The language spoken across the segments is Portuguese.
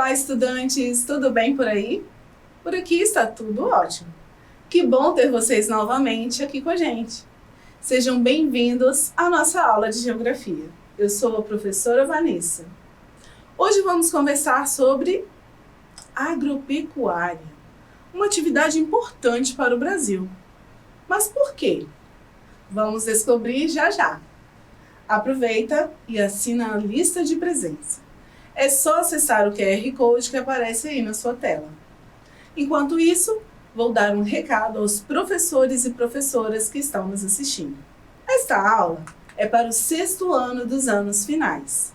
Olá, estudantes! Tudo bem por aí? Por aqui está tudo ótimo. Que bom ter vocês novamente aqui com a gente. Sejam bem-vindos à nossa aula de Geografia. Eu sou a professora Vanessa. Hoje vamos conversar sobre agropecuária, uma atividade importante para o Brasil. Mas por quê? Vamos descobrir já já. Aproveita e assina a lista de presença. É só acessar o QR Code que aparece aí na sua tela. Enquanto isso, vou dar um recado aos professores e professoras que estão nos assistindo. Esta aula é para o 6º ano dos anos finais.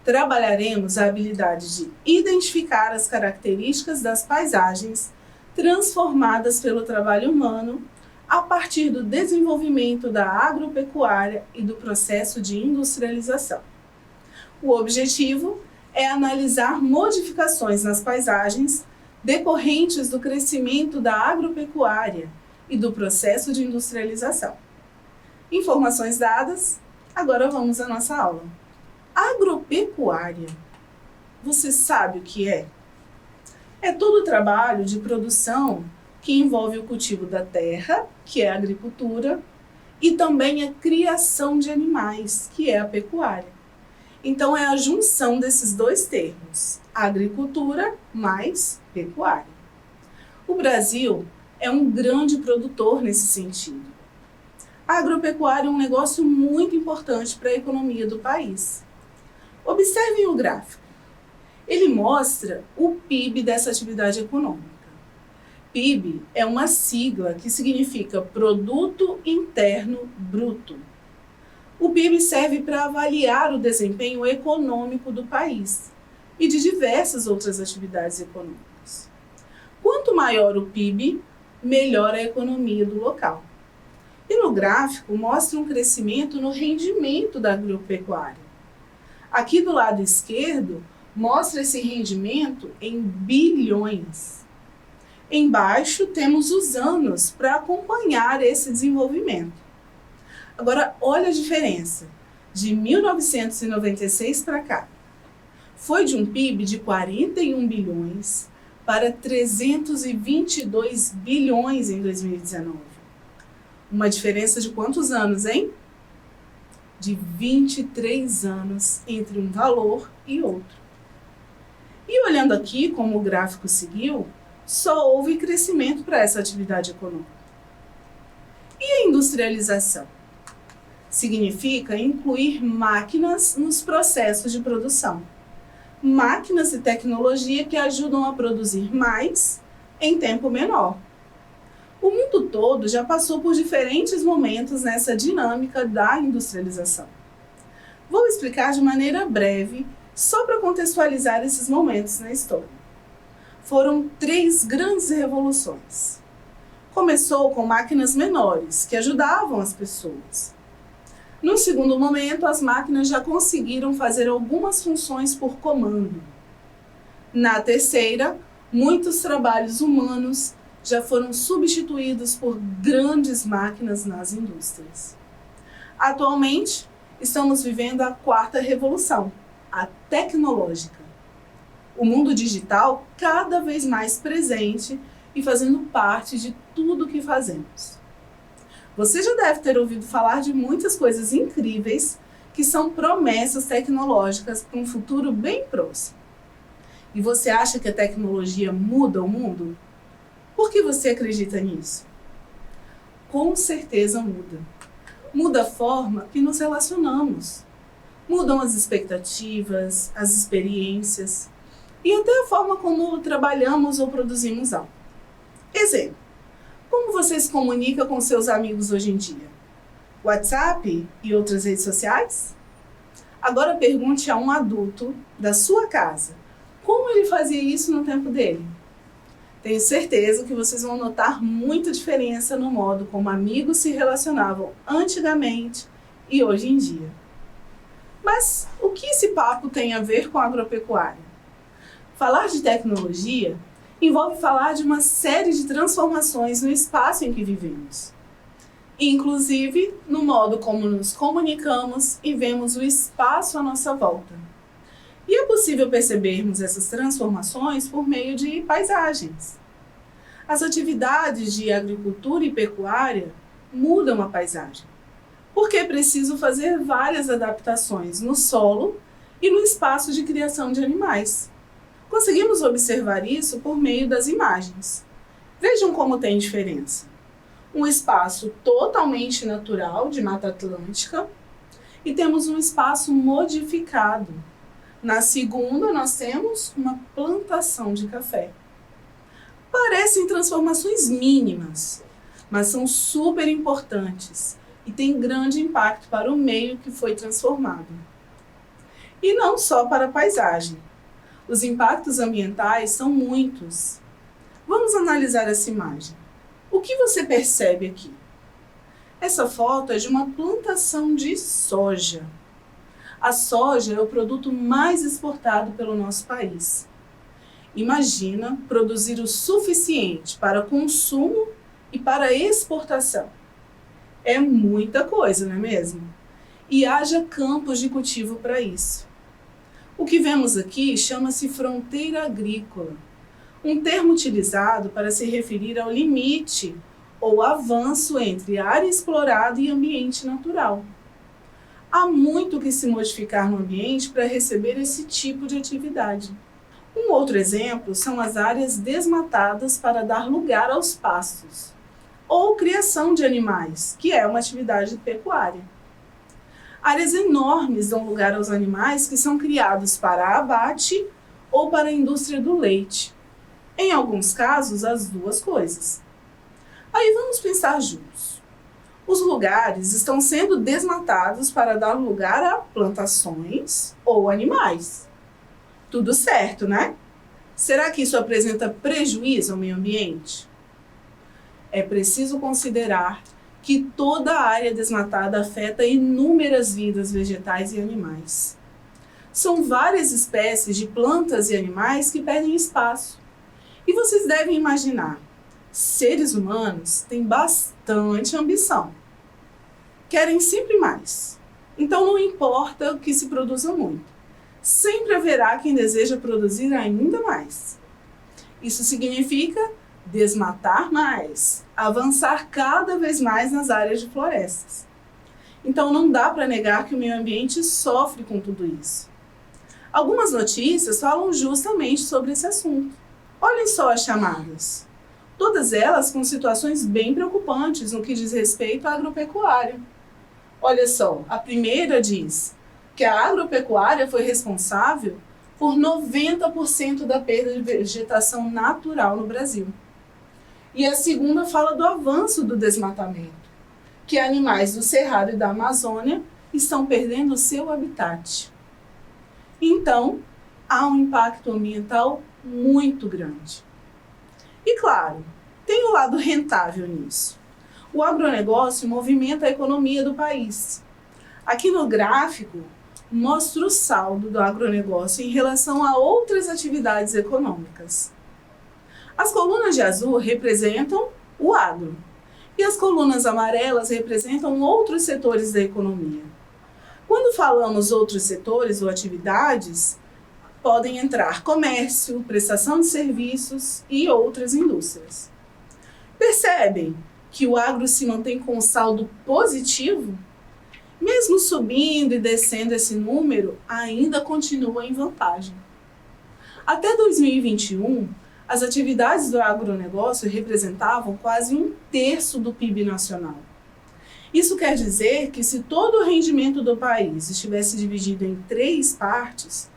Trabalharemos a habilidade de identificar as características das paisagens transformadas pelo trabalho humano a partir do desenvolvimento da agropecuária e do processo de industrialização. O objetivo é analisar modificações nas paisagens decorrentes do crescimento da agropecuária e do processo de industrialização. Informações dadas, agora vamos à nossa aula. Agropecuária. Você sabe o que é? É todo o trabalho de produção que envolve o cultivo da terra, que é a agricultura, e também a criação de animais, que é a pecuária. Então, é a junção desses dois termos, agricultura mais pecuária. O Brasil é um grande produtor nesse sentido. A agropecuária é um negócio muito importante para a economia do país. Observem o gráfico. Ele mostra o PIB dessa atividade econômica. PIB é uma sigla que significa Produto Interno Bruto. O PIB serve para avaliar o desempenho econômico do país e de diversas outras atividades econômicas. Quanto maior o PIB, melhor a economia do local. E no gráfico mostra um crescimento no rendimento da agropecuária. Aqui do lado esquerdo mostra esse rendimento em bilhões. Embaixo temos os anos para acompanhar esse desenvolvimento. Agora, olha a diferença. De 1996 para cá, foi de um PIB de 41 bilhões para 322 bilhões em 2019. Uma diferença de quantos anos, hein? De 23 anos entre um valor e outro. E olhando aqui como o gráfico seguiu, só houve crescimento para essa atividade econômica. E a industrialização? Significa incluir máquinas nos processos de produção. Máquinas e tecnologia que ajudam a produzir mais em tempo menor. O mundo todo já passou por diferentes momentos nessa dinâmica da industrialização. Vou explicar de maneira breve, só para contextualizar esses momentos na história. Foram 3 grandes revoluções. Começou com máquinas menores, que ajudavam as pessoas. No segundo momento, as máquinas já conseguiram fazer algumas funções por comando. Na terceira, muitos trabalhos humanos já foram substituídos por grandes máquinas nas indústrias. Atualmente, estamos vivendo a 4ª revolução, a tecnológica. O mundo digital cada vez mais presente e fazendo parte de tudo o que fazemos. Você já deve ter ouvido falar de muitas coisas incríveis que são promessas tecnológicas para um futuro bem próximo. E você acha que a tecnologia muda o mundo? Por que você acredita nisso? Com certeza muda. Muda a forma que nos relacionamos. Mudam as expectativas, as experiências e até a forma como trabalhamos ou produzimos algo. Exemplo. Como você se comunica com seus amigos hoje em dia? WhatsApp e outras redes sociais? Agora pergunte a um adulto da sua casa como ele fazia isso no tempo dele. Tenho certeza que vocês vão notar muita diferença no modo como amigos se relacionavam antigamente e hoje em dia. Mas o que esse papo tem a ver com a agropecuária? Falar de tecnologia envolve falar de uma série de transformações no espaço em que vivemos. Inclusive no modo como nos comunicamos e vemos o espaço à nossa volta. E é possível percebermos essas transformações por meio de paisagens. As atividades de agricultura e pecuária mudam a paisagem, porque é preciso fazer várias adaptações no solo e no espaço de criação de animais. Conseguimos observar isso por meio das imagens. Vejam como tem diferença. Um espaço totalmente natural de Mata Atlântica e temos um espaço modificado. Na segunda, nós temos uma plantação de café. Parecem transformações mínimas, mas são super importantes e têm grande impacto para o meio que foi transformado. E não só para a paisagem. Os impactos ambientais são muitos. Vamos analisar essa imagem. O que você percebe aqui? Essa foto é de uma plantação de soja. A soja é o produto mais exportado pelo nosso país. Imagina produzir o suficiente para consumo e para exportação. É muita coisa, não é mesmo? E haja campos de cultivo para isso. O que vemos aqui chama-se fronteira agrícola, um termo utilizado para se referir ao limite ou avanço entre área explorada e ambiente natural. Há muito que se modificar no ambiente para receber esse tipo de atividade. Um outro exemplo são as áreas desmatadas para dar lugar aos pastos, ou criação de animais, que é uma atividade pecuária. Áreas enormes dão lugar aos animais que são criados para abate ou para a indústria do leite. Em alguns casos, as duas coisas. Aí vamos pensar juntos. Os lugares estão sendo desmatados para dar lugar a plantações ou animais. Tudo certo, né? Será que isso apresenta prejuízo ao meio ambiente? É preciso considerar que toda a área desmatada afeta inúmeras vidas vegetais e animais. São várias espécies de plantas e animais que perdem espaço. E vocês devem imaginar, seres humanos têm bastante ambição. Querem sempre mais. Então não importa o que se produza muito. Sempre haverá quem deseja produzir ainda mais. Isso significa desmatar mais, avançar cada vez mais nas áreas de florestas. Então não dá para negar que o meio ambiente sofre com tudo isso. Algumas notícias falam justamente sobre esse assunto. Olhem só as chamadas. Todas elas com situações bem preocupantes no que diz respeito à agropecuária. Olha só, a primeira diz que a agropecuária foi responsável por 90% da perda de vegetação natural no Brasil. E a segunda fala do avanço do desmatamento, que animais do Cerrado e da Amazônia estão perdendo o seu habitat. Então, há um impacto ambiental muito grande. E claro, tem o lado rentável nisso. O agronegócio movimenta a economia do país. Aqui no gráfico, mostra o saldo do agronegócio em relação a outras atividades econômicas. As colunas de azul representam o agro e as colunas amarelas representam outros setores da economia. Quando falamos outros setores ou atividades, podem entrar comércio, prestação de serviços e outras indústrias. Percebem que o agro se mantém com um saldo positivo? Mesmo subindo e descendo esse número, ainda continua em vantagem. Até 2021, as atividades do agronegócio representavam quase 1/3 do PIB nacional. Isso quer dizer que se todo o rendimento do país estivesse dividido em 3 partes,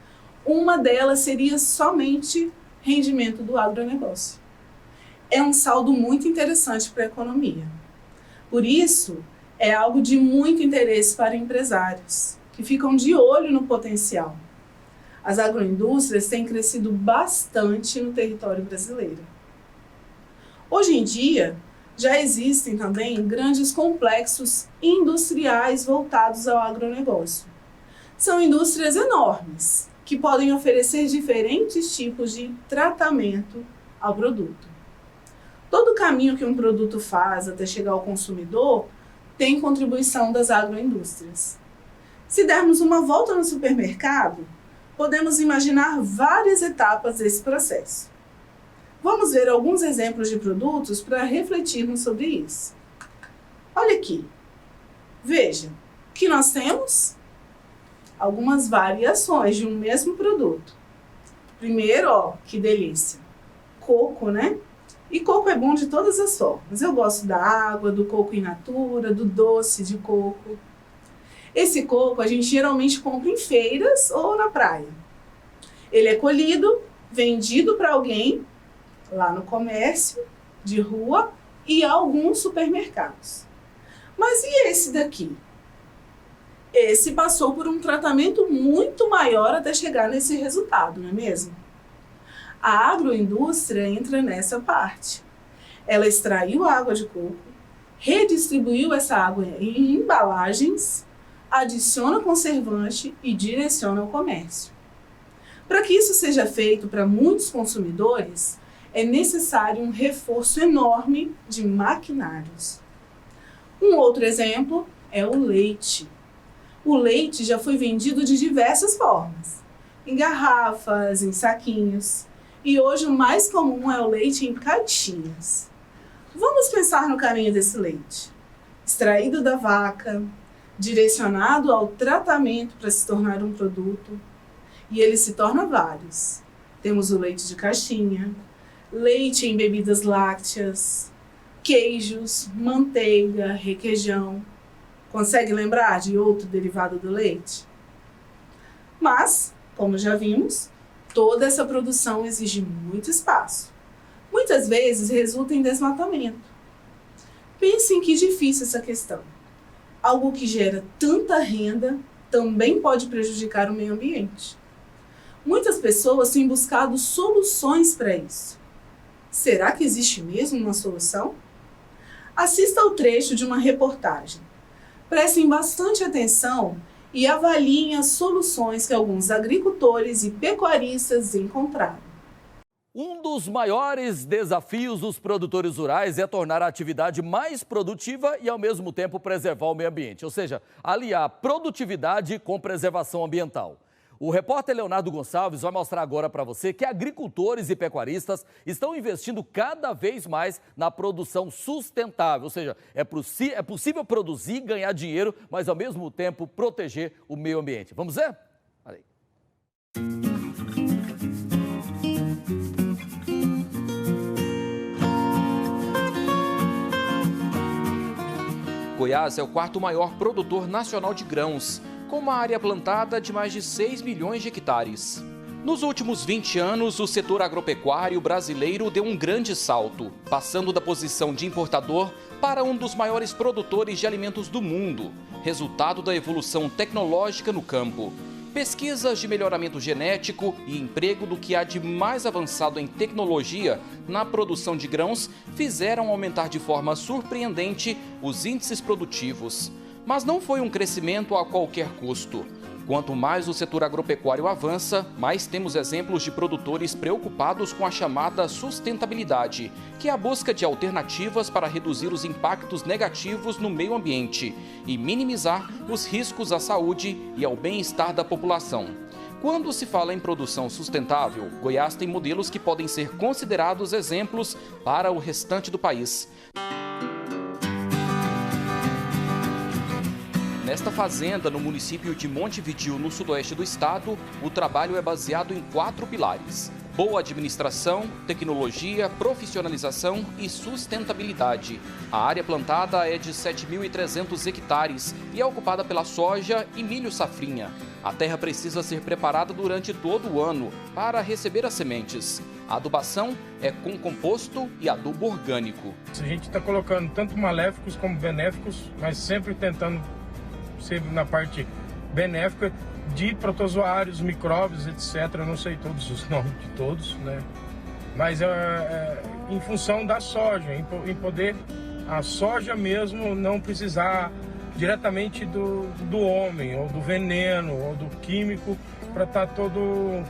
uma delas seria somente rendimento do agronegócio. É um saldo muito interessante para a economia. Por isso, é algo de muito interesse para empresários, que ficam de olho no potencial. As agroindústrias têm crescido bastante no território brasileiro. Hoje em dia, já existem também grandes complexos industriais voltados ao agronegócio. São indústrias enormes, que podem oferecer diferentes tipos de tratamento ao produto. Todo o caminho que um produto faz até chegar ao consumidor tem contribuição das agroindústrias. Se dermos uma volta no supermercado, podemos imaginar várias etapas desse processo. Vamos ver alguns exemplos de produtos para refletirmos sobre isso. Olha aqui. Veja, o que nós temos? Algumas variações de um mesmo produto. Primeiro, ó, que delícia. Coco, né? E coco é bom de todas as formas. Eu gosto da água, do coco in natura, do doce de coco. Esse coco a gente geralmente compra em feiras ou na praia. Ele é colhido, vendido para alguém lá no comércio de rua e alguns supermercados. Mas e esse daqui? Esse passou por um tratamento muito maior até chegar nesse resultado, não é mesmo? A agroindústria entra nessa parte. Ela extraiu a água de coco, redistribuiu essa água em embalagens, adiciona conservante e direciona ao comércio. Para que isso seja feito para muitos consumidores, é necessário um reforço enorme de maquinários. Um outro exemplo é o leite. O leite já foi vendido de diversas formas, em garrafas, em saquinhos, e hoje o mais comum é o leite em caixinhas. Vamos pensar no caminho desse leite. Extraído da vaca, direcionado ao tratamento para se tornar um produto, e ele se torna vários. Temos o leite de caixinha, leite em bebidas lácteas, queijos, manteiga, requeijão. Consegue lembrar de outro derivado do leite? Mas, como já vimos, toda essa produção exige muito espaço. Muitas vezes resulta em desmatamento. Pensem que difícil essa questão. Algo que gera tanta renda também pode prejudicar o meio ambiente. Muitas pessoas têm buscado soluções para isso. Será que existe mesmo uma solução? Assista ao trecho de uma reportagem. Prestem bastante atenção e avaliem as soluções que alguns agricultores e pecuaristas encontraram. Um dos maiores desafios dos produtores rurais é tornar a atividade mais produtiva e, ao mesmo tempo, preservar o meio ambiente, ou seja, aliar produtividade com preservação ambiental. O repórter Leonardo Gonçalves vai mostrar agora para você que agricultores e pecuaristas estão investindo cada vez mais na produção sustentável, ou seja, é possível produzir, ganhar dinheiro, mas ao mesmo tempo proteger o meio ambiente. Vamos ver? Olha aí. Goiás é o quarto maior produtor nacional de grãos, com uma área plantada de mais de 6 milhões de hectares. Nos últimos 20 anos, o setor agropecuário brasileiro deu um grande salto, passando da posição de importador para um dos maiores produtores de alimentos do mundo, resultado da evolução tecnológica no campo. Pesquisas de melhoramento genético e emprego do que há de mais avançado em tecnologia na produção de grãos fizeram aumentar de forma surpreendente os índices produtivos. Mas não foi um crescimento a qualquer custo. Quanto mais o setor agropecuário avança, mais temos exemplos de produtores preocupados com a chamada sustentabilidade, que é a busca de alternativas para reduzir os impactos negativos no meio ambiente e minimizar os riscos à saúde e ao bem-estar da população. Quando se fala em produção sustentável, Goiás tem modelos que podem ser considerados exemplos para o restante do país. Nesta fazenda, no município de Montevidéu, no sudoeste do estado, o trabalho é baseado em 4 pilares: boa administração, tecnologia, profissionalização e sustentabilidade. A área plantada é de 7.300 hectares e é ocupada pela soja e milho safrinha. A terra precisa ser preparada durante todo o ano para receber as sementes. A adubação é com composto e adubo orgânico. A gente está colocando tanto maléficos como benéficos, mas sempre tentando ser na parte benéfica de protozoários, micróbios, etc. Eu não sei todos os nomes de todos, né? Mas em função da soja, em poder a soja mesmo não precisar diretamente do homem, ou do veneno, ou do químico, para estar todo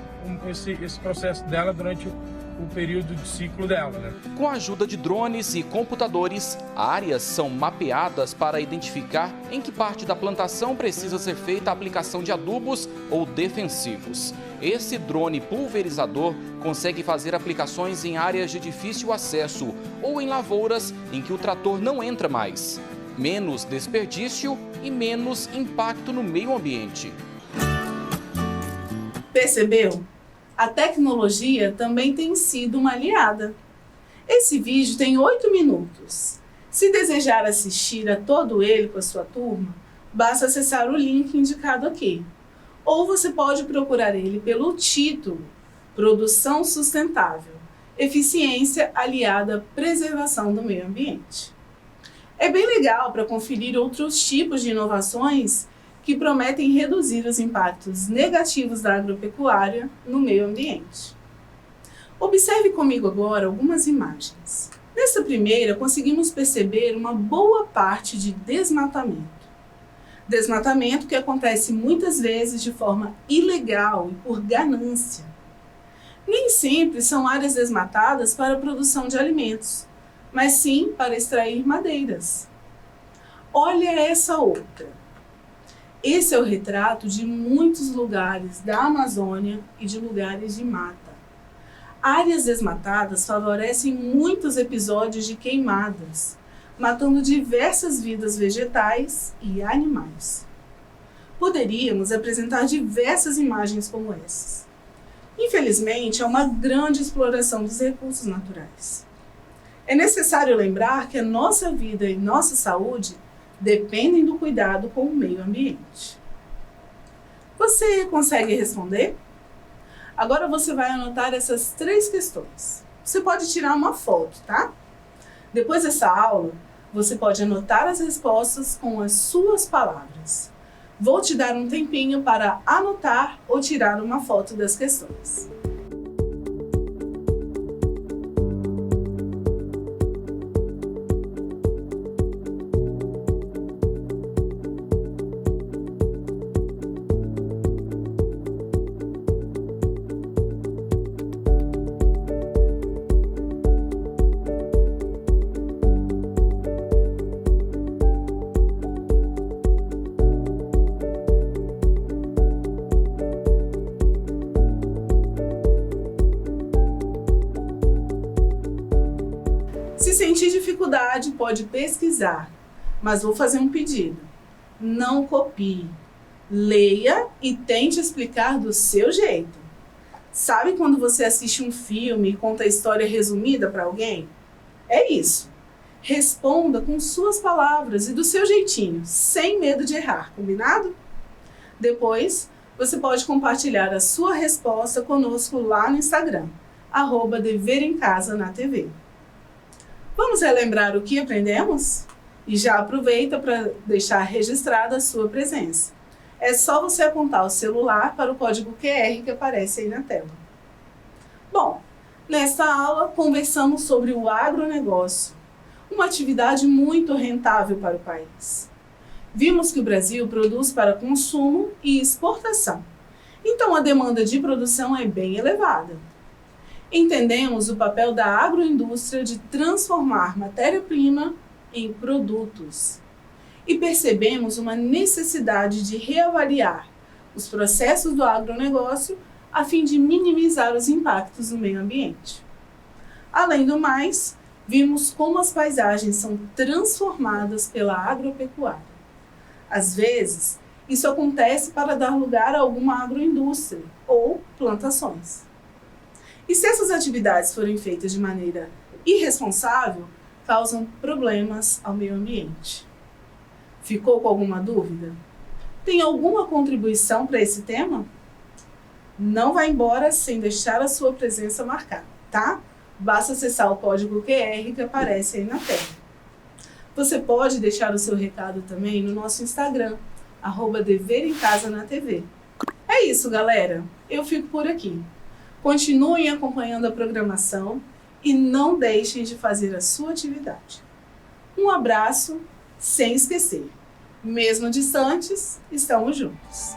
esse processo dela durante o período de ciclo dela, né? Com a ajuda de drones e computadores, áreas são mapeadas para identificar em que parte da plantação precisa ser feita a aplicação de adubos ou defensivos. Esse drone pulverizador consegue fazer aplicações em áreas de difícil acesso ou em lavouras em que o trator não entra mais. Menos desperdício e menos impacto no meio ambiente. Percebeu? A tecnologia também tem sido uma aliada. Esse vídeo tem 8 minutos. Se desejar assistir a todo ele com a sua turma, basta acessar o link indicado aqui. Ou você pode procurar ele pelo título: Produção Sustentável, Eficiência aliada à preservação do meio ambiente. É bem legal para conferir outros tipos de inovações que prometem reduzir os impactos negativos da agropecuária no meio ambiente. Observe comigo agora algumas imagens. Nessa primeira, conseguimos perceber uma boa parte de desmatamento. Desmatamento que acontece muitas vezes de forma ilegal e por ganância. Nem sempre são áreas desmatadas para a produção de alimentos, mas sim para extrair madeiras. Olha essa outra. Esse é o retrato de muitos lugares da Amazônia e de lugares de mata. Áreas desmatadas favorecem muitos episódios de queimadas, matando diversas vidas vegetais e animais. Poderíamos apresentar diversas imagens como essas. Infelizmente, é uma grande exploração dos recursos naturais. É necessário lembrar que a nossa vida e nossa saúde dependem do cuidado com o meio ambiente. Você consegue responder? Agora você vai anotar essas 3 questões. Você pode tirar uma foto, tá? Depois dessa aula, você pode anotar as respostas com as suas palavras. Vou te dar um tempinho para anotar ou tirar uma foto das questões. Se sentir dificuldade, pode pesquisar, mas vou fazer um pedido. Não copie. Leia e tente explicar do seu jeito. Sabe quando você assiste um filme e conta a história resumida para alguém? É isso. Responda com suas palavras e do seu jeitinho, sem medo de errar, combinado? Depois, você pode compartilhar a sua resposta conosco lá no Instagram, @deveremcasa-na-tv. Vamos relembrar o que aprendemos? E já aproveita para deixar registrada a sua presença. É só você apontar o celular para o código QR que aparece aí na tela. Bom, nesta aula conversamos sobre o agronegócio, uma atividade muito rentável para o país. Vimos que o Brasil produz para consumo e exportação, então a demanda de produção é bem elevada. Entendemos o papel da agroindústria de transformar matéria-prima em produtos. E percebemos uma necessidade de reavaliar os processos do agronegócio a fim de minimizar os impactos no meio ambiente. Além do mais, vimos como as paisagens são transformadas pela agropecuária. Às vezes, isso acontece para dar lugar a alguma agroindústria ou plantações. E se essas atividades forem feitas de maneira irresponsável, causam problemas ao meio ambiente. Ficou com alguma dúvida? Tem alguma contribuição para esse tema? Não vá embora sem deixar a sua presença marcada, tá? Basta acessar o código QR que aparece aí na tela. Você pode deixar o seu recado também no nosso Instagram, @deveremcasa-na-tv. É isso, galera. Eu fico por aqui. Continuem acompanhando a programação e não deixem de fazer a sua atividade. Um abraço, sem esquecer, mesmo distantes, estamos juntos.